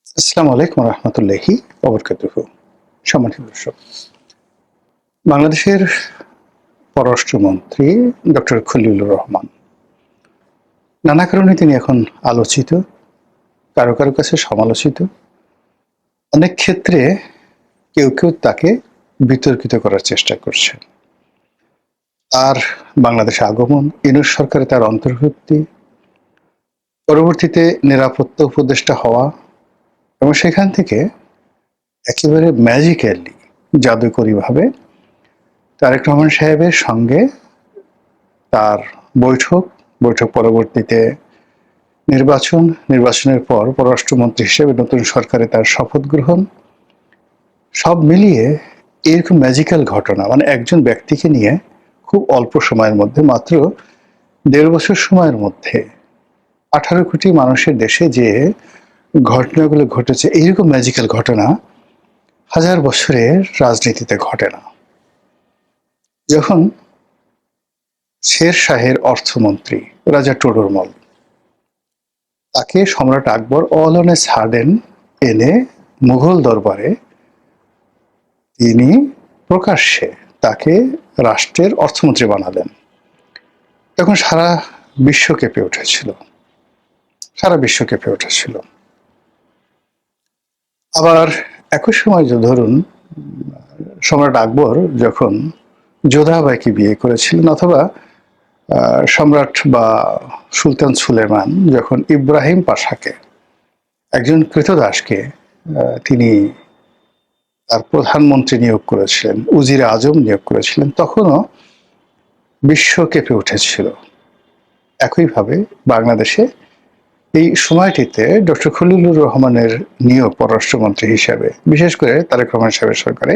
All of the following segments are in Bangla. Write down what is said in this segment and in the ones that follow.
আসসালামু আলাইকুম রহমতুল্লাহি ওবরকাতুহু। সম্মানিত দর্শক, বাংলাদেশের পররাষ্ট্রমন্ত্রী ডক্টর খলিলুর রহমান, নানা কারণে তিনি এখন আলোচিত, কারো কারো কাছে সমালোচিত। অনেক ক্ষেত্রে কেউ কেউ তাকে বিতর্কিত করার চেষ্টা করছে। তার বাংলাদেশে আগমন, ইউনূস সরকারে তার অন্তর্ভুক্তি, পরবর্তীতে নিরাপত্তা উপদেষ্টা হওয়া এবং সেখান থেকে একেবারে ম্যাজিক্যালি, জাদুকরীভাবে তারেক রহমান সাহেবের সঙ্গে তার বৈঠক, বৈঠক পরবর্তীতে নির্বাচন, নির্বাচনের পর পররাষ্ট্রমন্ত্রী হিসেবে নতুন সরকারে তার শপথ গ্রহণ, সব মিলিয়ে এরকম ম্যাজিক্যাল ঘটনা, মানে একজন ব্যক্তিকে নিয়ে খুব অল্প সময়ের মধ্যে, মাত্র ১.৫ বছর সময়ের মধ্যে ১৮ কোটি মানুষের দেশে যে ঘটনাগুলো ঘটেছে, এইরকম ম্যাজিক্যাল ঘটনা হাজার বছরের রাজনীতিতে ঘটে না। যখন শের শাহের অর্থমন্ত্রী রাজা টোডরমল, তাকে সম্রাট আকবর অল অন এ সাডেন এনে মুঘল দরবারে তিনি প্রকাশ্যে তাকে রাষ্ট্রের অর্থমন্ত্রী বানালেন, তখন সারা বিশ্ব কেঁপে উঠেছিল, সারা বিশ্ব কেঁপে উঠেছিল। আবার একই সময় ধরুন, সম্রাট আকবর যখন যোধাবাইকে বিয়ে করেছিলেন, অথবা সম্রাট বা সুলতান সুলেমান যখন ইব্রাহিম পাশাকে, একজন কৃতদাসকে, তিনি তার প্রধানমন্ত্রী নিয়োগ করেছিলেন, উজিরে আজম নিয়োগ করেছিলেন, তখনও বিশ্ব কেঁপে উঠেছিল। একইভাবে বাংলাদেশে এই সময়টিতে ডক্টর খলিলুর রহমানের নিয়োগ পররাষ্ট্রমন্ত্রী হিসাবে, বিশেষ করে তারেক রহমান সাহেবের সরকারে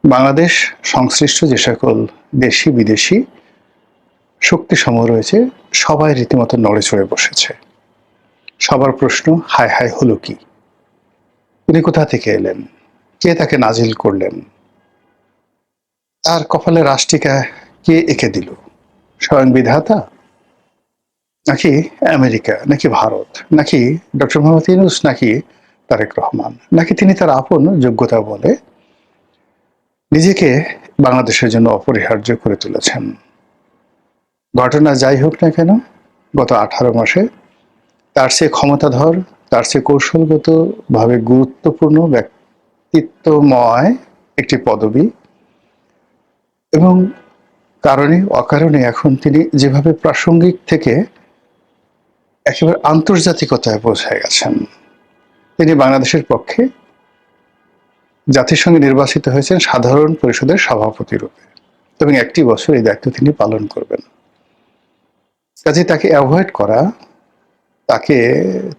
বাংলাদেশ সংশ্লিষ্ট যে সকল দেশি বিদেশি শক্তি সমূহ রয়েছে, সবাই রীতিমতো নড়ে চড়ে বসেছে। সবার প্রশ্ন, হায় হায় হলো কি? উনি কোথা থেকে এলেন? কে তাকে নাজিল করলেন? তার কপালে রাষ্ট্রিকা কে এঁকে দিল? স্বয়ং বিধাতা, নাকি আমেরিকা, নাকি ভারত, নাকি ডক্টর মোহাম্মদ ইউনূস, নাকি তারেক রহমান, নাকি তিনি তার আপন যোগ্যতা বলে নিজেকে বাংলাদেশের জন্য অপরিহার্য করে তুলেছেন? ঘটনা যাই হোক না কেন, গত 18 মাসে তার চেয়ে ক্ষমতাধর, তার চেয়ে কৌশলগতভাবে গুরুত্বপূর্ণ ব্যক্তিত্বময় একটি পদবি, এবং কারণে অকারণে এখন তিনি যেভাবে প্রাসঙ্গিক থেকে একেবারে আন্তর্জাতিকতায় পৌঁছে গেছেন। তিনি বাংলাদেশের পক্ষে জাতিসংঘে নির্বাচিত হয়েছেন সাধারণ পরিষদের সভাপতি রূপে, এবং 1টি বছর এই দায়িত্ব তিনি পালন করবেন। কাজে তাকে অ্যাভয়েড করা, তাকে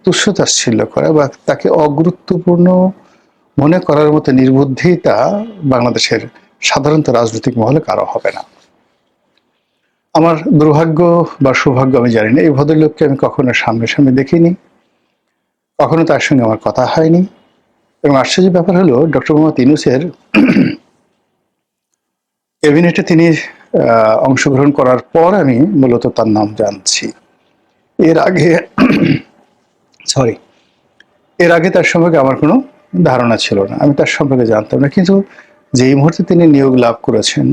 তুচ্ছ-তাচ্ছিল্য করা বা তাকে অগুরুত্বপূর্ণ মনে করার মতো নির্বুদ্ধিতা বাংলাদেশের সাধারণত রাজনৈতিক মহলে কারো হবে না। আমার দুর্ভাগ্য বা সৌভাগ্য আমি জানি না, এই ভদ্রলোককে আমি কখনো সামনে দেখিনি, কখনো তার সঙ্গে আমার কথা হয়নি। এবং আশ্চর্যের ব্যাপার হলো, ডক্টর মোহাম্মদ ইউনূসের ক্যাবিনেটে তিনি অংশগ্রহণ করার পর আমি মূলত তার নাম জানছি। এর আগে এর আগে তার সম্পর্কে আমার কোনো ধারণা ছিল না, আমি তার সম্পর্কে জানতাম না। কিন্তু যেই মুহূর্তে তিনি নিয়োগ লাভ করেছেন,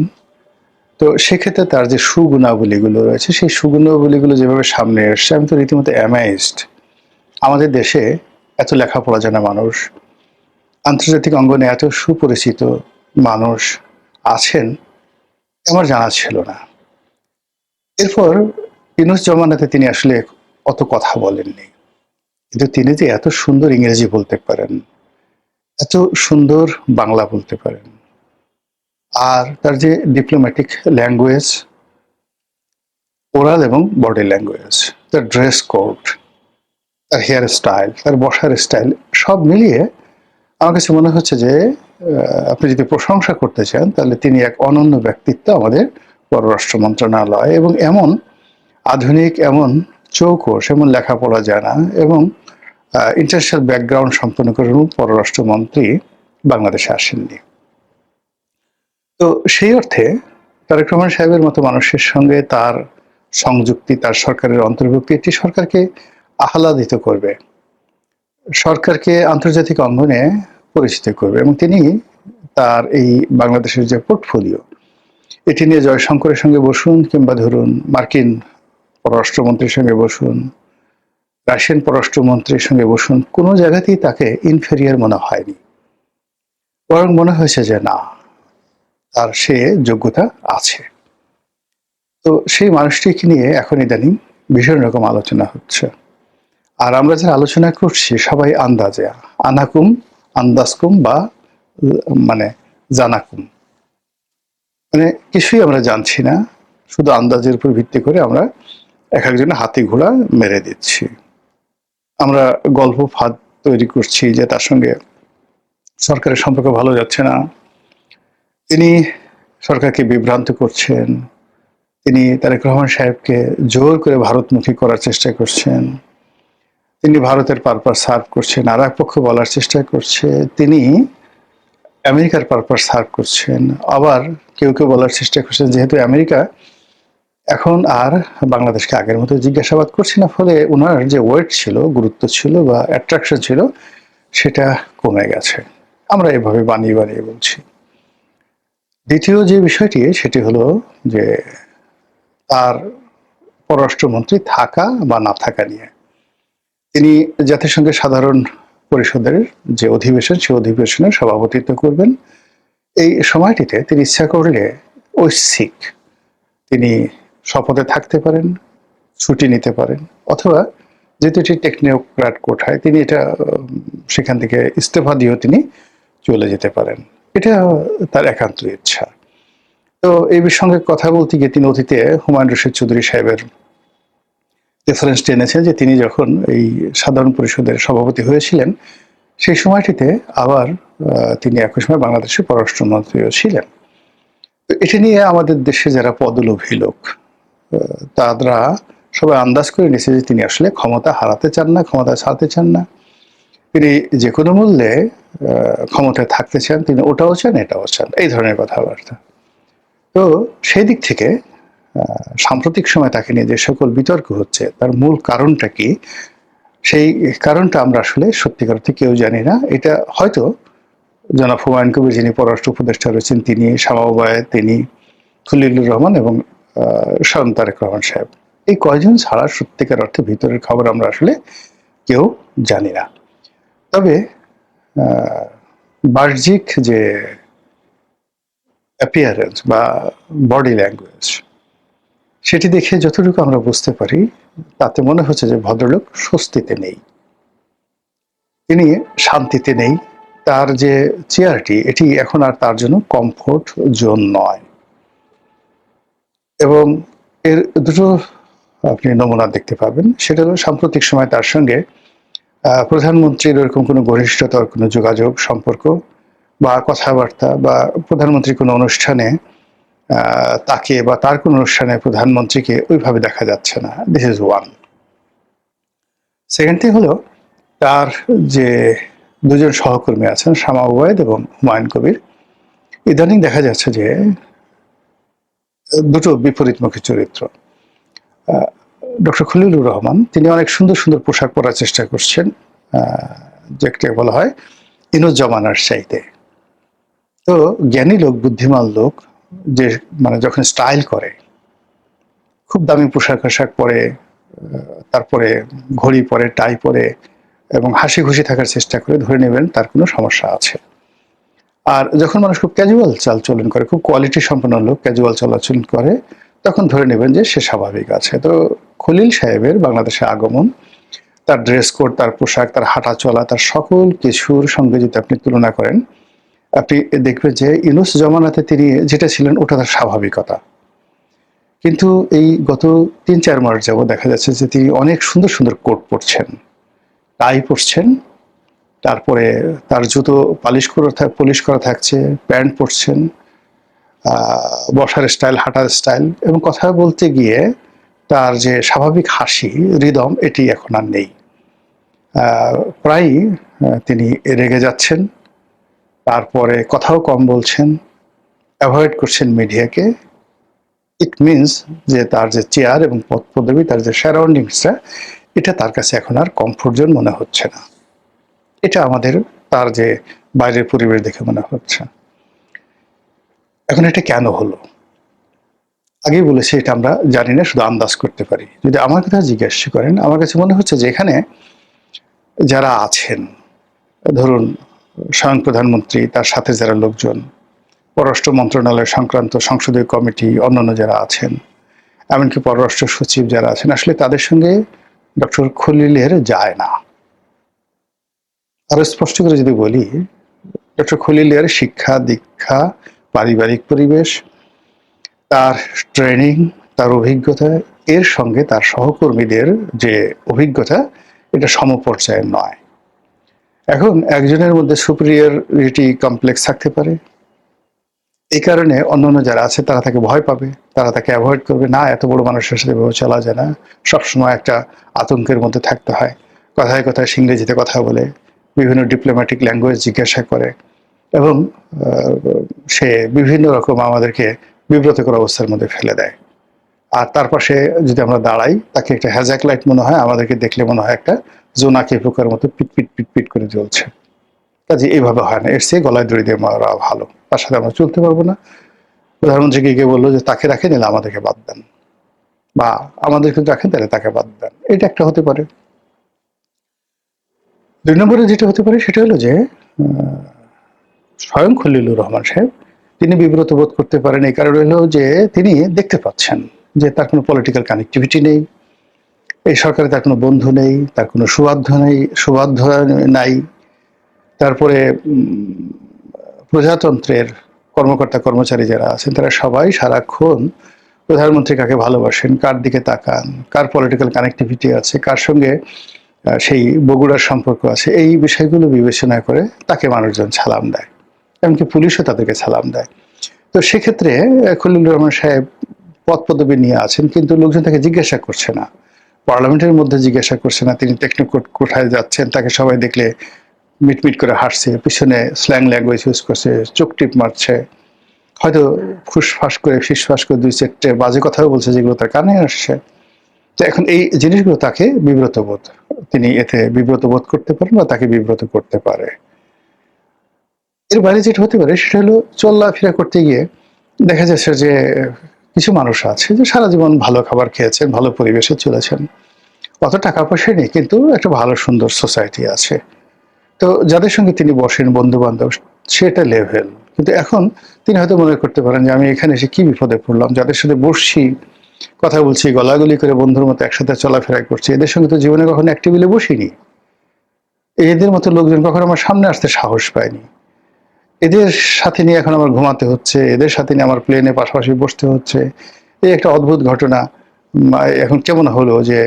তো সেক্ষেত্রে তার যে সুগুণাবলীগুলো রয়েছে, সেই সুগুণাবলীগুলো যেভাবে সামনে এসছে, আমি তো রীতিমতো অ্যামাইজড। আমাদের দেশে এত লেখাপড়া জানা মানুষ, আন্তর্জাতিক অঙ্গনে এত সুপরিচিত মানুষ আছেন, আমার জানা ছিল না। এরপর ইউনূস জমানাতে তিনি আসলে অত কথা বলেননি, কিন্তু তিনি যে এত সুন্দর ইংরেজি বলতে পারেন, এত সুন্দর বাংলা বলতে পারেন, আর তার যে ডিপ্লোম্যাটিক ল্যাঙ্গুয়েজ, ওরাল এবং বডি ল্যাঙ্গুয়েজ, তার ড্রেস কোড, তার হেয়ার স্টাইল, তার বসার স্টাইল, সব মিলিয়ে আমার কাছে মনে হচ্ছে যে আপনি যদি প্রশংসা করতে চান, তাহলে তিনি এক অনন্য ব্যক্তিত্ব আমাদের পররাষ্ট্র মন্ত্রণালয়, এবং এমন আধুনিক, এমন চৌকস, এমন লেখাপড়া জানা এবং ইন্টারন্যাশনাল ব্যাকগ্রাউন্ড সম্পন্ন করে পররাষ্ট্রমন্ত্রী বাংলাদেশে আসেননি। তো সেই অর্থে তারেক রহমান সাহেবের মতো মানুষের সঙ্গে তার সংযুক্তি, তার সরকারের অন্তর্ভুক্তি একটি সরকারকে আহ্লাদিত করবে, সরকারকে আন্তর্জাতিক অঙ্গনে পরিচিত করবে এবং তিনি তার এই বাংলাদেশের যে পোর্টফোলিও এটি নিয়ে জয়শঙ্করের সঙ্গে বসুন কিংবা ধরুন মার্কিন পররাষ্ট্রমন্ত্রীর সঙ্গে বসুন, রাশিয়ান পররাষ্ট্রমন্ত্রীর সঙ্গে বসুন, কোনো জায়গাতেই তাকে ইনফেরিয়ার মনে হয়নি। বরং মনে হয়েছে যে না, তার সে যোগ্যতা আছে। তো সেই মানুষটিকে নিয়ে এখন ইদানিং ভীষণ রকম আলোচনা হচ্ছে। আর আমরা যারা আলোচনা করছি সবাই আন্দাজে, আনাকুম, আন্দাজকুম বা মানে জানাকুম, মানে কিছুই আমরা জানছি না, শুধু আন্দাজের উপর ভিত্তি করে আমরা এক একজনের হাতি ঘোড়া মেরে দিচ্ছি। আমরা গল্প ফাঁদ তৈরি করছি যে তার সঙ্গে সরকারের সম্পর্ক ভালো যাচ্ছে না, তিনি সরকারকে বিভ্রান্ত করছেন, তিনি তারেক রহমান সাহেবকে জোর করে ভারতমুখী করার চেষ্টা করছেন, তিনি ভারতের পারপাস সার্ভ করছেন, আর এক পক্ষ বলার চেষ্টা করছে তিনি আমেরিকার পারপাস সার্ভ করছেন। আবার কেউ কেউ বলার চেষ্টা করছেন যেহেতু আমেরিকা এখন আর বাংলাদেশকে আগের মতো জিজ্ঞাসাবাদ করছে না, ফলে ওনার যে ওয়েট ছিল, গুরুত্ব ছিল বা অ্যাট্রাকশন ছিল, সেটা কমে গেছে। আমরা এভাবে বানিয়ে বানিয়ে বলছি। দ্বিতীয় যে বিষয়টি সেটি হলো যে তার পররাষ্ট্রমন্ত্রী থাকা বা না থাকা নিয়ে তিনি জাতিসংঘের সাধারণ পরিষদের যে অধিবেশন, সেই অধিবেশনে সভাপতিত্ব করবেন। এই সময়টিতে তিনি ইচ্ছা করলে ঐচ্ছিক তিনি শপথে থাকতে পারেন, ছুটি নিতে পারেন, অথবা যেহেতু এটি টেকনোক্র্যাট কোঠায়, তিনি এটা সেখান থেকে ইস্তফা দিয়েও তিনি চলে যেতে পারেন। এটা তার একান্ত ইচ্ছা। তো এই সঙ্গে কথা বলতে গিয়ে তিনি অতীতে হুমায়ুন রশিদ চৌধুরী সাহেবের রেফারেন্স টেনেছেন যে তিনি যখন এই সাধারণ পরিষদের সভাপতি হয়েছিলেন সেই সময়টিতে আবার তিনি একই সময় বাংলাদেশের পররাষ্ট্রমন্ত্রীও ছিলেন। তো এটা নিয়ে আমাদের দেশে যারা পদলোভী লোক তারা সবাই আন্দাজ করে নিয়েছে যে তিনি আসলে ক্ষমতা হারাতে চান না, ক্ষমতা ছাড়তে চান না, তিনি যে কোনো মূল্যে ক্ষমতায় থাকতে চান, তিনি ওটাও চান এটাও চান, এই ধরনের কথাবার্তা। তো সেই দিক থেকে সাম্প্রতিক সময় তাকে নিয়ে যে সকল বিতর্ক হচ্ছে তার মূল কারণটা কি, সেই কারণটা আমরা আসলে সত্যিকার অর্থে কেউ জানি না। এটা হয়তো জনাব হুমায়ুন কবির যিনি পররাষ্ট্র উপদেষ্টা রয়েছেন তিনি, শামা ওবায়েদ তিনি, খলিলুর রহমান এবং স্বয়ং তারেক রহমান সাহেব, এই কয়জন ছাড়া সত্যিকার অর্থে ভিতরের খবর আমরা আসলে কেউ জানি না। তবে বাহ্যিক যে অ্যাপিয়ারেন্স বা বডি ল্যাঙ্গুয়েজ সেটি দেখে যতটুকু আমরা বুঝতে পারি তাতে মনে হচ্ছে যে ভদ্রলোক স্বস্তিতে নেই, তিনি শান্তিতে নেই। তার যে চেয়ারটি এটি এখন আর তার জন্য কমফোর্ট জোন নয়। এবং এর দুটো আপনি নমুনা দেখতে পাবেন। সেটা হলো সাম্প্রতিক সময় তার সঙ্গে প্রধানমন্ত্রীর এরকম কোনো ঘনিষ্ঠতার কোনো যোগাযোগ সম্পর্ক বা কথাবার্তা, বা প্রধানমন্ত্রীর কোনো অনুষ্ঠানে তাকে বা তার কোনো অনুষ্ঠানে প্রধানমন্ত্রীকে ওইভাবে দেখা যাচ্ছে না। This is one. Second thing হলো তার যে দুজন সহকর্মী আছেন শামা ওবায়েদ এবং হুমায়ুন কবির, ইদানিং দেখা যাচ্ছে যে দুটো বিপরীতমুখী চরিত্র। ডক্টর খলিলুর রহমান তিনি অনেক সুন্দর সুন্দর পোশাক পরার চেষ্টা করছেন, যেটা বলা হয় ইনুজ জমানার চাইতে। তো জ্ঞানী লোক, বুদ্ধিমান লোক যে মানে যখন স্টাইল করে, খুব দামি পোশাক আশাক পরে, তারপরে ঘড়ি পরে, টাই পরে এবং হাসি খুশি থাকার চেষ্টা করে, ধরে নেবেন তার কোনো সমস্যা আছে। আর যখন মানুষ খুব ক্যাজুয়াল চালচলন করে, খুব কোয়ালিটি সম্পন্ন লোক ক্যাজুয়াল চলাচল করে, তখন ধরে নেবেন যে সে স্বাভাবিক আছে। তো খলিল সাহেবের বাংলাদেশে আগমন, তার ড্রেস কোড, তার পোশাক, তার হাঁটা চলা, তার সকল কিছুর সঙ্গে যদি আপনি তুলনা করেন, আপনি দেখবেন যে ইউনুস জমানাতে তিনি যেটা ছিলেন ওটা তার স্বাভাবিকতা। কিন্তু এই গত ৩-৪ মাস যাবত দেখা যাচ্ছে যে তিনি অনেক সুন্দর সুন্দর কোট পরছেন, টাই পরছেন, তারপরে তার জুতো পলিশ করা থাকছে, প্যান্ট পরছেন, বসার স্টাইল, হাঁটার স্টাইল, এবং কথা বলতে গিয়ে তার যে স্বাভাবিক হাসি, রিদম, এটি এখন আর নেই। প্রায়ই তিনি রেগে যাচ্ছেন, তারপরে কথাও কম বলছেন, অ্যাভয়েড করছেন মিডিয়াকে। ইট মিনস যে তার যে চেয়ার এবং পদ পদবি, তার যে সারাউন্ডিংসটা, এটা তার কাছে এখন আর কমফোর্ট জোন মনে হচ্ছে না। এটা আমাদের তার যে বাইরের পরিবেশ দেখে মনে হচ্ছে। এখন এটা কেন হলো? আগেই বলেছি এটা আমরা জানি না, শুধু আন্দাজ করতে পারি। যদি আমার কথা জিজ্ঞেস করেন, আমার কাছে মনে হচ্ছে যে এখানে যারা আছেন, ধরুন স্বয়ং প্রধানমন্ত্রী, তার সাথে যারা লোকজন, পররাষ্ট্র মন্ত্রণালয় সংক্রান্ত সংসদীয় কমিটি, অন্যান্য যারা আছেন, এমনকি পররাষ্ট্র সচিব যারা আছেন, আসলে তাদের সঙ্গে ডক্টর খলিলের যায় না। আরো স্পষ্ট করে যদি বলি, ডক্টর খলিলের শিক্ষা দীক্ষা, পারিবারিক পরিবেশ, তার ট্রেনিং, তার অভিজ্ঞতা, এর সঙ্গে তার সহকর্মীদের যে অভিজ্ঞতা, এটা সমপর্যায়ের নয়। এখন একজনের মধ্যে সুপিরিয়রিটি কমপ্লেক্স থাকতে পারে, এই কারণে অন্যান্য যারা আছে তারা তাকে ভয় পাবে, তারা তাকে অ্যাভয়েড করবে, না এত বড় মানুষের সাথে এভাবে চলা যায় না, সবসময় একটা আতঙ্কের মধ্যে থাকতে হয়, কথায় কথায় ইংরেজিতে কথা বলে, বিভিন্ন ডিপ্লোম্যাটিক ল্যাঙ্গুয়েজ জিজ্ঞাসা করে, এবং সে বিভিন্ন রকম আমাদেরকে বিব্রতকর অবস্থার মধ্যে ফেলে দেয়। আর তার পাশে যদি আমরা দাঁড়াই, তাকে একটা হ্যাজাক লাইট মনে হয়, আমাদেরকে দেখলে মনে হয় একটা জোনাকি পোকার মতো পিটপিট পিটপিট করে জ্বলছে। কাজে এইভাবে হয় না, এর চেয়ে গলায় দড়ি দিয়ে মারা ভালো, তার সাথে আমরা চলতে পারবো না। প্রধানমন্ত্রীকে গিয়ে বললো যে তাকে রাখেন, নিলে আমাদেরকে বাদ দেন, বা আমাদেরকে রাখেন তাহলে তাকে বাদ দেন। এটা একটা হতে পারে। ২ নম্বরে যেটা হতে পারে সেটা হলো যে স্বয়ং খলিলুর রহমান সাহেব তিনি বিব্রত বোধ করতে পারেন, এই কারণে হলো যে তিনি দেখতে পাচ্ছেন যে তার কোনো পলিটিক্যাল কানেক্টিভিটি নেই, এই সরকারে তার কোনো বন্ধু নেই, তার কোনো সুবাধ্য নাই। তারপরে প্রজাতন্ত্রের কর্মকর্তা কর্মচারী যারা আছেন তারা সবাই সারাক্ষণ প্রধানমন্ত্রী কাকে ভালোবাসেন, কার দিকে তাকান, কার পলিটিক্যাল কানেক্টিভিটি আছে, কার সঙ্গে সেই বগুড়ার সম্পর্ক আছে, এই বিষয়গুলো বিবেচনা করে তাকে মানুষজন সালাম দেয়, এমনকি পুলিশও তাদেরকে সালাম দেয়। তো সেক্ষেত্রে খলিলুর রহমান সাহেব পদ পদবি নিয়ে আছেন, কিন্তু লোকজন তাকে জিজ্ঞাসা করছে না, পার্লামেন্টের মধ্যে জিজ্ঞাসা করছে না তিনি টেকনোক্রেট কোথায় যাচ্ছেন, তাকে সবাই দেখলে মিটমিট করে হাসছে, পিছনে স্ল্যাং ল্যাঙ্গুয়েজ ইউজ করছে, চোখ টিপ মারছে, হয়তো ফুসফাস করে ফিসফাস করে ২-৪টে বাজে কথাও বলছে যেগুলো তার কানে আসছে। তো এখন এই জিনিসগুলো তাকে বিব্রত বোধ, তিনি এতে বিব্রত বোধ করতে পারেন বা তাকে বিব্রত করতে পারে। এর বাইরে যেটা হতে পারে সেটা হলো চলাফেরা করতে গিয়ে দেখা যাচ্ছে যে কিছু মানুষ আছে যে সারা জীবন ভালো খাবার খেয়েছেন, ভালো পরিবেশে চলেছেন, অত টাকা পয়সা নেই, কিন্তু একটা ভালো সুন্দর সোসাইটি আছে। তো যাদের সঙ্গে তিনি বসেন, বন্ধু বান্ধব, সেটা লেভেল। কিন্তু এখন তিনি হয়তো মনে করতে পারেন যে আমি এখানে এসে কি বিপদে পড়লাম, যাদের সাথে বসছি, কথা বলছি, গলাগলি করে বন্ধুর মতো একসাথে চলাফেরা করছি, এদের সঙ্গে তো জীবনে কখনো এক টেবিলে বসিনি, এদের মতো লোকজন কখনো আমার সামনে আসতে সাহস পায়নি, এদের সাথে নিয়ে এখন আমার ঘুমাতে হচ্ছে, এদের সাথে নিয়ে আমার প্লেনে পাশাপাশি বসতে হচ্ছে। এই একটা অদ্ভুত ঘটনা। এখন কেমন হলো যে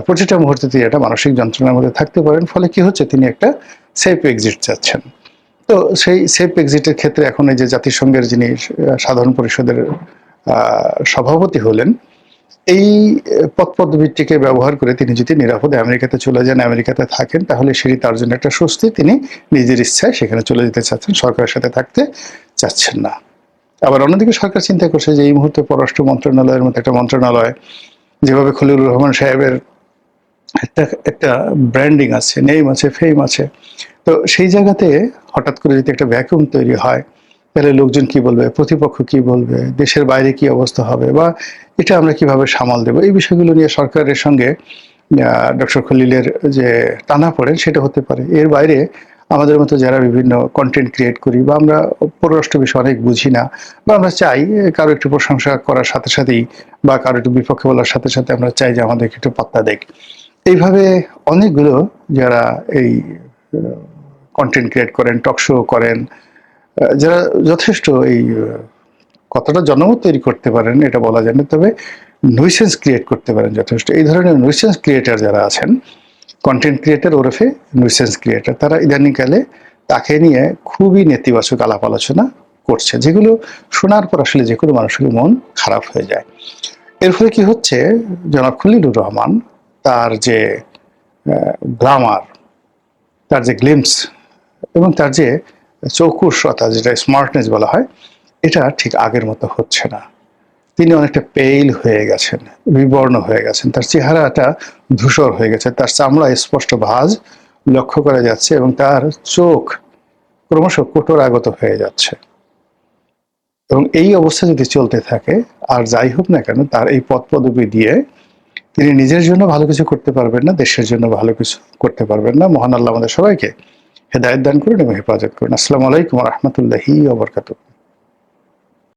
প্রতিটা মুহূর্তে তিনি একটা মানসিক যন্ত্রণার মধ্যে থাকতে পারেন, ফলে কি হচ্ছে তিনি একটা সেফ এক্সিট চাচ্ছেন। তো সেই সেফ এক্সিটের ক্ষেত্রে এখন এই যে জাতিসংঘের যিনি সাধারণ পরিষদের সভাপতি হলেন, এই পদ পদবীটিকে ব্যবহার করে তিনি যদি নিরাপদে আমেরিকাতে চলে যান, আমেরিকাতে থাকেন, তাহলে সেটি তার জন্য একটা স্বস্তি, তিনি নিজের ইচ্ছায় সেখানে চলে যেতে চাচ্ছেন, সরকারের সাথে থাকতে চাচ্ছেন না। আবার অন্যদিকে সরকার চিন্তা করছে যে এই মুহূর্তে পররাষ্ট্র মন্ত্রণালয়ের মতো একটা মন্ত্রণালয়, যেভাবে খলিলুর রহমান সাহেবের একটা একটা ব্র্যান্ডিং আছে, নেম আছে, ফেম আছে, তো সেই জায়গাতে হঠাৎ করে যদি একটা ভ্যাকুয়াম তৈরি হয়, তাহলে লোকজন কি বলবে, প্রতিপক্ষ কি বলবে, দেশের বাইরে কি অবস্থা হবে, বা এটা আমরা কিভাবে সামাল দেব, এই বিষয়গুলো নিয়ে সরকারের সঙ্গে ডক্টর খলিলের যে টানাপোড়েন সেটা হতে পারে। এর বাইরে আমাদের মতো যারা বিভিন্ন কন্টেন্ট ক্রিয়েট করি, বা আমরা পররাষ্ট্র বিষয়ে অনেক বুঝি না, বা আমরা চাই কারো একটু প্রশংসা করার সাথে সাথেই বা কারো একটু বিপক্ষে বলার সাথে সাথে আমরা চাই যে আমাদেরকে একটু পাত্তা দেখ। এইভাবে অনেকগুলো যারা এই কন্টেন্ট ক্রিয়েট করেন, টক শো করেন, যারা যথেষ্ট এই কতটা জনমত তৈরি করতে পারেন এটা বলা যায় না, তবে নুইসেন্স ক্রিয়েট করতে পারেন যথেষ্ট। এই ধরনের নুইসেন্স ক্রিয়েটার যারা আছেন, কন্টেন্ট ক্রিয়েটার ওরফে নুইসেন্স ক্রিয়েটার, তারা ইদানিংকালে তাকে নিয়ে খুবই নেতিবাচক আলাপ আলোচনা করছে, যেগুলো শোনার পর আসলে যে কোনো মানুষের মন খারাপ হয়ে যায়। এর ফলে কি হচ্ছে, জনাব খলিলুর রহমান তার যে গ্রামার, তার যে গ্লিমস, এবং তার যে চৌকুষতা, যেটা স্মার্টনেস বলা হয়, এটা ঠিক আগের মতো হচ্ছে না। তিনি অনেকটা পেইল হয়ে গেছেন, বিবর্ণ হয়ে গেছেন, তার চেহারাটা ধূসর হয়ে গেছে, তার চামড়া স্পষ্ট ভাঁজ লক্ষ্য করা যাচ্ছে এবং তার চোখ ক্রমশ কঠোরাগত হয়ে যাচ্ছে। এবং এই অবস্থা যদি চলতে থাকে, আর যাই হোক না কেন, তার এই পদ পদবি দিয়ে তিনি নিজের জন্য ভালো কিছু করতে পারবেন না, দেশের জন্য ভালো কিছু করতে পারবেন না। মহান আল্লাহ আমাদের সবাইকে হেদায়েত দান করুন এবং হেফাজত করুন। আসসালামু আলাইকুম ওয়া রাহমাতুল্লাহি ওয়া বারাকাতুহু।